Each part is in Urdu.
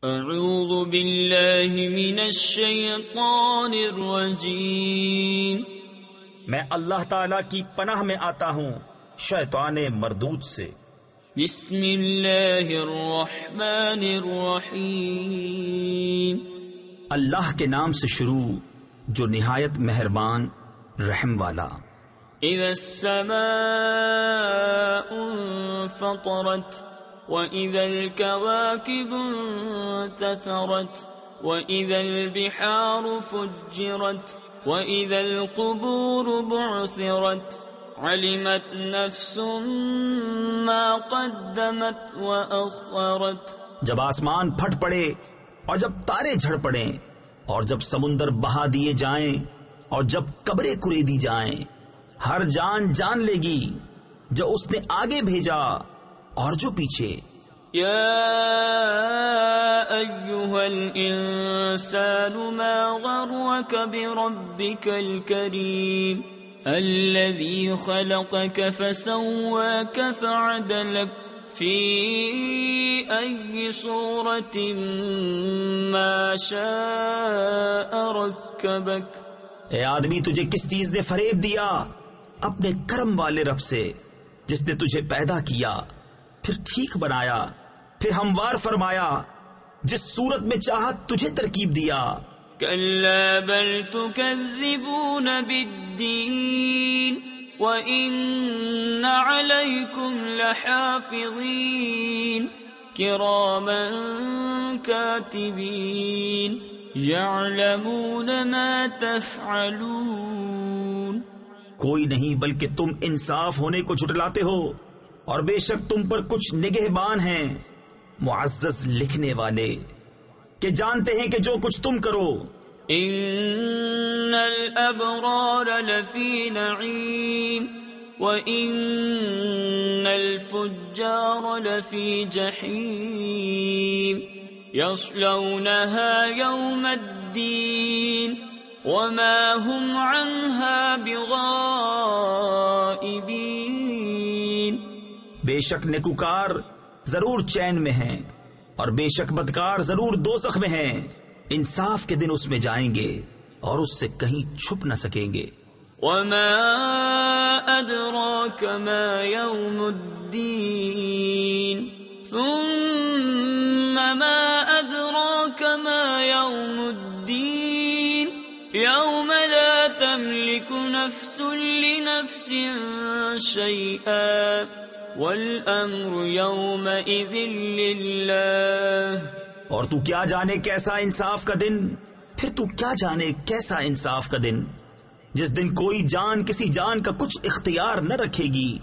اعوذ باللہ من الشیطان الرجیم، میں اللہ تعالی کی پناہ میں آتا ہوں شیطان مردود سے۔ بسم اللہ الرحمن الرحیم، اللہ کے نام سے شروع جو نہایت مہربان رحم والا۔ اذا السماء انفطرت وَإِذَا الْكَوَاكِبُ انتثرت وَإِذَا الْبِحَارُ فُجِّرَتْ وَإِذَا الْقُبُورُ بُعْثِرَتْ عَلِمَتْ نَفْسٌ مَّا قَدَّمَتْ وَأَخَّرَتْ۔ جب آسمان پھٹ پڑے اور جب تارے جھڑ پڑیں اور جب سمندر بہا دیے جائیں اور جب قبریں کریدی جائیں، ہر جان جان لے گی جو اس نے آگے بھیجا اور جو پیچھے۔ یا ایھا الانسان ما غرک بربک الکریم الذی خلقک فسواک فعدلک فی ای صورت ما شاء رکبک۔ اے آدمی، تجھے کس چیز نے فریب دیا؟ اپنے کرم والے رب سے جس نے تجھے پیدا کیا، پھر ٹھیک بنایا، پھر ہموار فرمایا، جس صورت میں چاہت تجھے ترکیب دیا۔ کلا بل تکذبون بالدین وان علیکم لحافظین کراما کاتبین یعلمون ما تفعلون۔ کوئی نہیں بلکہ تم انصاف ہونے کو جھٹلاتے ہو، اور بے شک تم پر کچھ نگہبان ہیں معزز لکھنے والے کہ جانتے ہیں کہ جو کچھ تم کرو۔ ان الابرار لفی نعیم وان الفجار لفی جحیم یصلونها یوم الدین وما هم عنها بغائبین۔ بے شک نیکوکار ضرور چین میں ہیں اور بے شک بدکار ضرور دوزخ میں ہیں۔ انصاف کے دن اس میں جائیں گے اور اس سے کہیں چھپ نہ سکیں گے۔ وما ادراک ما یوم الدین ثم ما ادراک ما یوم الدین یوم لا تملک نفس لنفس شیئا والامر یومئذ للہ۔ اور تو کیا جانے کیسا انصاف کا دن، پھر تو کیا جانے کیسا انصاف کا دن، جس دن کوئی جان کسی جان کا کچھ اختیار نہ رکھے گی،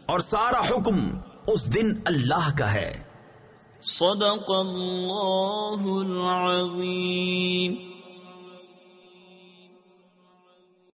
اور سارا حکم اس دن اللہ کا ہے۔ صدق اللہ العظیم۔